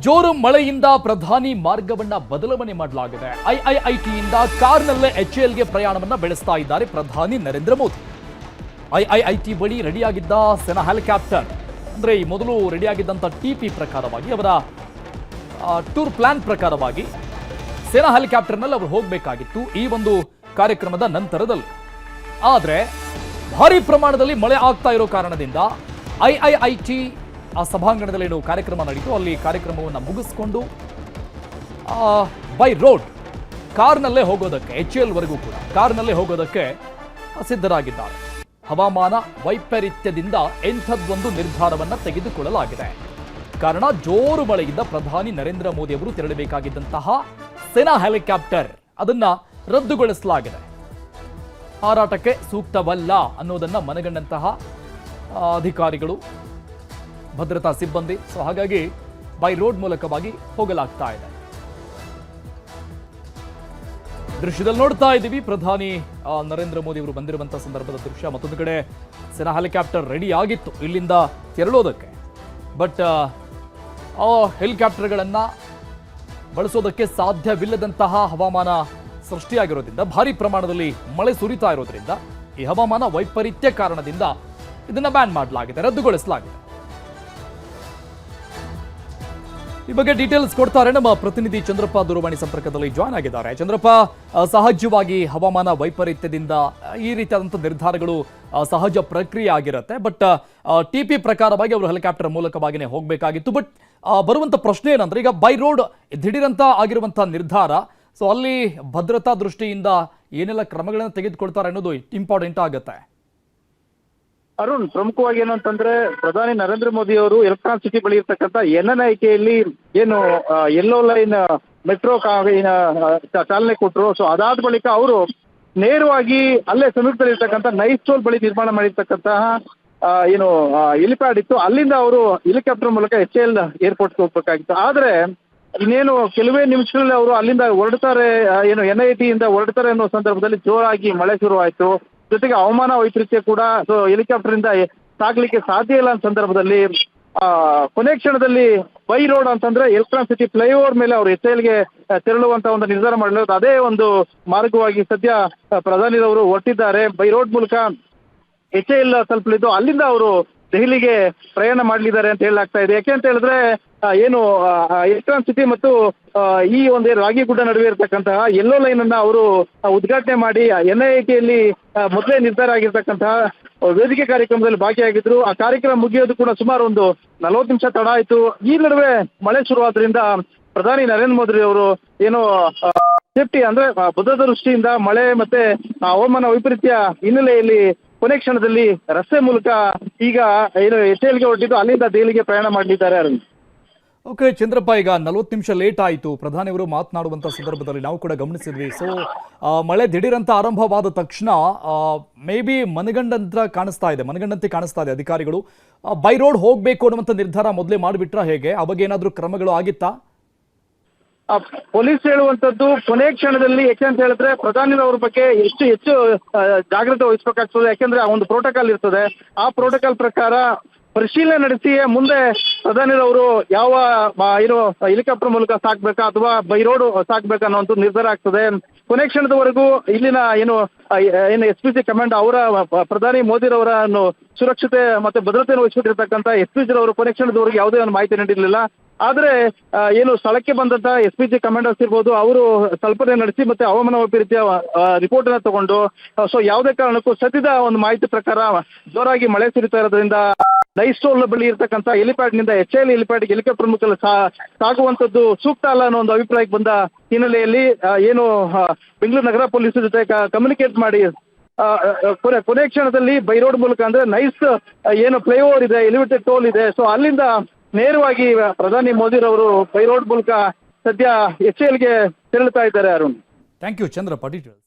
ಜೋರು ಮಳೆಯಿಂದ ಪ್ರಧಾನಿ ಮಾರ್ಗವನ್ನ ಬದಲಾವಣೆ ಮಾಡಲಾಗಿದೆ. ಐಐಐಟಿಯಿಂದ ಕಾರ್ನಲ್ಲೇ ಎಚ್ಎಎಲ್ಗೆ ಪ್ರಯಾಣವನ್ನ ಬೆಳೆಸ್ತಾ ಇದ್ದಾರೆ ಪ್ರಧಾನಿ ನರೇಂದ್ರ ಮೋದಿ. ಐಐಐಟಿ ಬಳಿ ರೆಡಿಯಾಗಿದ್ದ ಸೇನಾ ಹೆಲಿಕಾಪ್ಟರ್ ಅಂದ್ರೆ ಈ ಮೊದಲು ರೆಡಿಯಾಗಿದ್ದಂಥ ಟಿಪಿ ಪ್ರಕಾರವಾಗಿ ಅವರ ಟೂರ್ ಪ್ಲಾನ್ ಪ್ರಕಾರವಾಗಿ ಸೇನಾ ಹೆಲಿಕಾಪ್ಟರ್ನಲ್ಲಿ ಅವರು ಹೋಗಬೇಕಾಗಿತ್ತು ಈ ಒಂದು ಕಾರ್ಯಕ್ರಮದ ನಂತರದಲ್ಲಿ. ಆದರೆ ಭಾರಿ ಪ್ರಮಾಣದಲ್ಲಿ ಮಳೆ ಆಗ್ತಾ ಇರೋ ಕಾರಣದಿಂದ ಐಐಐಟಿ ಆ ಸಭಾಂಗಣದಲ್ಲಿ ಏನು ಕಾರ್ಯಕ್ರಮ ನಡೀತು ಅಲ್ಲಿ ಕಾರ್ಯಕ್ರಮವನ್ನು ಮುಗಿಸ್ಕೊಂಡು ಬೈ ರೋಡ್ ಕಾರ್ನಲ್ಲೇ ಹೋಗೋದಕ್ಕೆ ಎಚ್ಎಎಲ್ ವರೆಗೂ ಕೂಡ ಕಾರ್ನಲ್ಲೇ ಹೋಗೋದಕ್ಕೆ ಸಿದ್ಧರಾಗಿದ್ದಾರೆ. ಹವಾಮಾನ ವೈಪರೀತ್ಯದಿಂದ ಎಂಥದ್ದೊಂದು ನಿರ್ಧಾರವನ್ನು ತೆಗೆದುಕೊಳ್ಳಲಾಗಿದೆ. ಕಾರಣ ಜೋರು ಮಳೆಯಿಂದ ಪ್ರಧಾನಿ ನರೇಂದ್ರ ಮೋದಿ ಅವರು ತೆರಳಬೇಕಾಗಿದ್ದಂತಹ ಸೇನಾ ಹೆಲಿಕಾಪ್ಟರ್ ಅದನ್ನ ರದ್ದುಗೊಳಿಸಲಾಗಿದೆ. ಹಾರಾಟಕ್ಕೆ ಸೂಕ್ತವಲ್ಲ ಅನ್ನೋದನ್ನ ಮನಗಂಡಂತಹ ಅಧಿಕಾರಿಗಳು ಭದ್ರತಾ ಸಿಬ್ಬಂದಿ ಹಾಗಾಗಿ ಬೈ ರೋಡ್ ಮೂಲಕವಾಗಿ ಹೋಗಲಾಗ್ತಾ ಇದೆ. ದೃಶ್ಯದಲ್ಲಿ ನೋಡ್ತಾ ಇದ್ದೀವಿ ಪ್ರಧಾನಿ ನರೇಂದ್ರ ಮೋದಿ ಅವರು ಬಂದಿರುವಂತಹ ಸಂದರ್ಭದ ದೃಶ್ಯ. ಮತ್ತೊಂದು ಕಡೆ ಸೇನಾ ಹೆಲಿಕಾಪ್ಟರ್ ರೆಡಿ ಆಗಿತ್ತು ಇಲ್ಲಿಂದ ತೆರಳೋದಕ್ಕೆ. ಬಟ್ ಆ ಹೆಲಿಕಾಪ್ಟರ್ಗಳನ್ನ ಬಳಸೋದಕ್ಕೆ ಸಾಧ್ಯವಿಲ್ಲದಂತಹ ಹವಾಮಾನ ಸೃಷ್ಟಿಯಾಗಿರೋದ್ರಿಂದ ಭಾರಿ ಪ್ರಮಾಣದಲ್ಲಿ ಮಳೆ ಸುರಿತಾ ಇರೋದ್ರಿಂದ ಈ ಹವಾಮಾನ ವೈಪರೀತ್ಯ ಕಾರಣದಿಂದ ಇದನ್ನ ಬ್ಯಾನ್ ಮಾಡಲಾಗಿದೆ, ರದ್ದುಗೊಳಿಸಲಾಗಿದೆ. ಈ ಬಗ್ಗೆ ಡೀಟೇಲ್ಸ್ ಕೊಡ್ತಾರೆ ನಮ್ಮ ಪ್ರತಿನಿಧಿ ಚಂದ್ರಪ್ಪ ದೂರವಾಣಿ ಸಂಪರ್ಕದಲ್ಲಿ ಜಾಯ್ನ್ ಆಗಿದ್ದಾರೆ. ಚಂದ್ರಪ್ಪ, ಸಹಜವಾಗಿ ಹವಾಮಾನ ವೈಪರೀತ್ಯದಿಂದ ಈ ರೀತಿಯಾದಂಥ ನಿರ್ಧಾರಗಳು ಸಹಜ ಪ್ರಕ್ರಿಯೆ ಆಗಿರುತ್ತೆ. ಬಟ್ ಟಿಪಿ ಪ್ರಕಾರವಾಗಿ ಅವರು ಹೆಲಿಕಾಪ್ಟರ್ ಮೂಲಕವಾಗಿಯೇ ಹೋಗಬೇಕಾಗಿತ್ತು. ಬಟ್ ಬರುವಂಥ ಪ್ರಶ್ನೆ ಏನಂದ್ರೆ ಈಗ ಬೈ ರೋಡ್ ದಿಢೀರಂತ ಆಗಿರುವಂಥ ನಿರ್ಧಾರ, ಸೊ ಅಲ್ಲಿ ಭದ್ರತಾ ದೃಷ್ಟಿಯಿಂದ ಏನೆಲ್ಲ ಕ್ರಮಗಳನ್ನು ತೆಗೆದುಕೊಳ್ತಾರೆ ಅನ್ನೋದು ಇಂಪಾರ್ಟೆಂಟ್ ಆಗುತ್ತೆ. ಅರುಣ್, ಪ್ರಮುಖವಾಗಿ ಏನು ಅಂತಂದ್ರೆ ಪ್ರಧಾನಿ ನರೇಂದ್ರ ಮೋದಿ ಅವರು ಎಲೆಕ್ಟ್ರಾನಿಕ್ ಸಿಟಿ ಬಳಿ ಇರ್ತಕ್ಕಂಥ ಎನ್ಎನ್ಐಟಿಯಲ್ಲಿ ಏನು ಯೆಲ್ಲೋ ಲೈನ್ ಮೆಟ್ರೋ ಚಾಲನೆ ಕೊಟ್ಟರು. ಸೊ ಅದಾದ ಬಳಿಕ ಅವರು ನೇರವಾಗಿ ಅಲ್ಲೇ ಸಮೀಪದಲ್ಲಿ ಇರ್ತಕ್ಕಂಥ ನೈಸ್ಟೋಲ್ ಬಳಿ ನಿರ್ಮಾಣ ಮಾಡಿರ್ತಕ್ಕಂತಹ ಏನು ಹೆಲಿಪ್ಯಾಡ್ ಇತ್ತು, ಅಲ್ಲಿಂದ ಅವರು ಹೆಲಿಕಾಪ್ಟರ್ ಮೂಲಕ ಎಚ್ಎಎಲ್ ಏರ್ಪೋರ್ಟ್ಗೆ ಹೋಗ್ಬೇಕಾಗಿತ್ತು. ಆದ್ರೆ ಇನ್ನೇನು ಕೆಲವೇ ನಿಮಿಷಗಳಲ್ಲಿ ಅವರು ಅಲ್ಲಿಂದ ಹೊರಡ್ತಾರೆ, ಏನು ಎನ್ಐಟಿಯಿಂದ ಹೊರಡ್ತಾರೆ ಅನ್ನೋ ಸಂದರ್ಭದಲ್ಲಿ ಜೋರಾಗಿ ಮಳೆ ಶುರುವಾಯಿತು. ಜೊತೆಗೆ ಹವಾಮಾನ ವೈಪರೀತ್ಯ ಕೂಡ. ಸೊ ಹೆಲಿಕಾಪ್ಟರ್ ಇಂದ ಸಾಗ್ಲಿಕ್ಕೆ ಸಾಧ್ಯ ಇಲ್ಲ ಅನ್ನೋ ಸಂದರ್ಭದಲ್ಲಿ ಕೊನೆ ಕ್ಷಣದಲ್ಲಿ ಬೈ ರೋಡ್ ಅಂತಂದ್ರೆ ಎಲೆಕ್ಟ್ರಾನಿಕ್ ಸಿಟಿ ಫ್ಲೈಓವರ್ ಮೇಲೆ ಅವರು ಎಚ್ಎಎಲ್ಗೆ ತೆರಳುವಂತ ಒಂದು ನಿರ್ಧಾರ ಮಾಡಲಿರೋದು. ಅದೇ ಒಂದು ಮಾರ್ಗವಾಗಿ ಸದ್ಯ ಪ್ರಧಾನಿಯವರು ಹೊರಟಿದ್ದಾರೆ. ಬೈ ರೋಡ್ ಮೂಲಕ ಎಚ್ಎಎಲ್ ತಲುಪಲಿದ್ದು ಅಲ್ಲಿಂದ ಅವರು ದೆಹಲಿಗೆ ಪ್ರಯಾಣ ಮಾಡಲಿದ್ದಾರೆ ಅಂತ ಹೇಳಲಾಗ್ತಾ ಇದೆ. ಯಾಕೆ ಅಂತ ಹೇಳಿದ್ರೆ ಏನು ಎಲೆಕ್ಟ್ರಾನಿಕ್ ಸಿಟಿ ಮತ್ತು ಈ ಒಂದು ರಾಗಿಗುಡ್ಡ ನಡುವೆ ಇರತಕ್ಕಂತಹ ಯೆಲ್ಲೋ ಲೈನ್ ಅನ್ನ ಅವರು ಉದ್ಘಾಟನೆ ಮಾಡಿ ಎನ್ಐಟಿಯಲ್ಲಿ ಮೊದಲೇ ನಿರ್ಧಾರ ಆಗಿರ್ತಕ್ಕಂತಹ ವೇದಿಕೆ ಕಾರ್ಯಕ್ರಮದಲ್ಲಿ ಭಾಗಿಯಾಗಿದ್ರು. ಆ ಕಾರ್ಯಕ್ರಮ ಮುಗಿಯೋದು ಕೂಡ ಸುಮಾರು ಒಂದು 40 ನಿಮಿಷ ತಡ ಆಯಿತು. ಈ ನಡುವೆ ಮಳೆ ಶುರುವಾದ್ರಿಂದ ಪ್ರಧಾನಿ ನರೇಂದ್ರ ಮೋದಿ ಅವರು ಏನು ಸೇಫ್ಟಿ ಅಂದ್ರೆ ಭದ್ರತಾ ದೃಷ್ಟಿಯಿಂದ ಮಳೆ ಮತ್ತೆ ಹವಾಮಾನ ವೈಪರೀತ್ಯ ಹಿನ್ನೆಲೆಯಲ್ಲಿ ಕೊನೆ ಕ್ಷಣದಲ್ಲಿ ರಸ್ತೆ ಮೂಲಕ ಈಗ ಏನು ಎಚ್ಎಎಲ್ಗೆ ಹೊರಟಿದ್ದು ಅಲ್ಲಿಂದ ದೆಹಲಿಗೆ ಪ್ರಯಾಣ ಮಾಡಲಿದ್ದಾರೆ. ಅರುಣ್, ಓಕೆ ಚಂದ್ರಪ್ಪ, ಈಗ 40 ನಿಮಿಷ ಲೇಟ್ ಆಯಿತು ಪ್ರಧಾನಿಯವರು ಮಾತನಾಡುವಂಥ ಸಂದರ್ಭದಲ್ಲಿ ನಾವು ಕೂಡ ಗಮನಿಸಿದ್ವಿ. ಸೊ ಮಳೆ ದಿಢೀರಂತ ಆರಂಭವಾದ ತಕ್ಷಣ ಮೇ ಬಿ ಮನಗಂಡಂತೆ ಕಾಣಿಸ್ತಾ ಇದೆ ಅಧಿಕಾರಿಗಳು ಬೈ ರೋಡ್ ಹೋಗಬೇಕು ಅನ್ನುವಂಥ ನಿರ್ಧಾರ ಮೊದಲೇ ಮಾಡಿಬಿಟ್ರ ಹೇಗೆ? ಅವಾಗ ಏನಾದರೂ ಕ್ರಮಗಳು ಆಗಿತ್ತಾ? ಪೊಲೀಸ್ ಹೇಳುವಂತದ್ದು ಕೊನೆ ಕ್ಷಣದಲ್ಲಿ. ಯಾಕೆಂತ ಹೇಳಿದ್ರೆ ಪ್ರಧಾನಿಯವರ ಬಗ್ಗೆ ಹೆಚ್ಚು ಜಾಗ್ರತೆ ವಹಿಸಬೇಕಾಗ್ತದೆ. ಯಾಕೆಂದ್ರೆ ಆ ಒಂದು ಪ್ರೋಟೋಕಾಲ್ ಇರ್ತದೆ. ಆ ಪ್ರೋಟೋಕಾಲ್ ಪ್ರಕಾರ ಪರಿಶೀಲನೆ ನಡೆಸಿ ಮುಂದೆ ಪ್ರಧಾನಿಯವರು ಯಾವ ಏನು ಹೆಲಿಕಾಪ್ಟರ್ ಮೂಲಕ ಸಾಕ್ಬೇಕಾ ಅಥವಾ ಬೈ ರೋಡ್ ಸಾಕ್ಬೇಕಾ ಅನ್ನೋಂಥ ನಿರ್ಧಾರ ಆಗ್ತದೆ. ಕೊನೆ ಕ್ಷಣದವರೆಗೂ ಇಲ್ಲಿನ ಏನು ಎಸ್ಪಿಜಿ ಕಮಾಂಡ್ ಅವರ ಪ್ರಧಾನಿ ಮೋದಿರವರನ್ನು ಸುರಕ್ಷತೆ ಮತ್ತೆ ಭದ್ರತೆಯನ್ನು ವಹಿಸಿಟ್ಟಿರ್ತಕ್ಕಂಥ ಎಸ್ಪಿಜಿರವರು ಕೊನೆ ಕ್ಷಣದವರೆಗೂ ಯಾವುದೇ ಒಂದು ಮಾಹಿತಿ ನೀಡಿರಲಿಲ್ಲ. ಆದ್ರೆ ಏನು ಸ್ಥಳಕ್ಕೆ ಬಂದಂತ ಎಸ್ಪಿಜಿ ಕಮಾಂಡರ್ಸ್ ಇರ್ಬೋದು, ಅವರು ಕಲ್ಪನೆ ನಡೆಸಿ ಮತ್ತೆ ಹವಾಮಾನ ವೈಪರೀತ್ಯ ರಿಪೋರ್ಟ್ ಅನ್ನ ತಗೊಂಡು ಸೊ ಯಾವುದೇ ಕಾರಣಕ್ಕೂ ಸದ್ಯದ ಒಂದು ಮಾಹಿತಿ ಪ್ರಕಾರ ಜೋರಾಗಿ ಮಳೆ ಸುರಿತಾ ಇರೋದ್ರಿಂದ ನೈಸ್ಟೋಲ್ ಬಳಿ ಇರ್ತಕ್ಕಂಥ ಹೆಲಿಪ್ಯಾಡ್ ನಿಂದ ಎಚ್ಎಎಲ್ ಹೆಲಿಪ್ಯಾಡ್ ಹೆಲಿಕಾಪ್ಟರ್ ಮುಖ ಸಾಗುವಂತದ್ದು ಸೂಕ್ತ ಅಲ್ಲ ಅನ್ನೋ ಒಂದು ಅಭಿಪ್ರಾಯಕ್ಕೆ ಬಂದ ಹಿನ್ನೆಲೆಯಲ್ಲಿ ಏನು ಬೆಂಗಳೂರು ನಗರ ಪೊಲೀಸ್ ಜೊತೆ ಕಮ್ಯುನಿಕೇಟ್ ಮಾಡಿ ಕೊನೆ ಕ್ಷಣದಲ್ಲಿ ಬೈ ರೋಡ್ ಮೂಲಕ ಅಂದ್ರೆ ನೈಸ್ ಏನು ಫ್ಲೈಓವರ್ ಇದೆ, ಎಲಿವೇಟೆಡ್ ಟೋಲ್ ಇದೆ, ಸೊ ಅಲ್ಲಿಂದ ನೇರವಾಗಿ ಪ್ರಧಾನಿ ಮೋದಿರವರು ಬೈ ರೋಡ್ ಮೂಲಕ ಸದ್ಯ ಎಚ್ಎಎಲ್ಗೆ ತೆರಳುತ್ತಾ ಇದ್ದಾರೆ. Arun, thank you Chandrappa, details.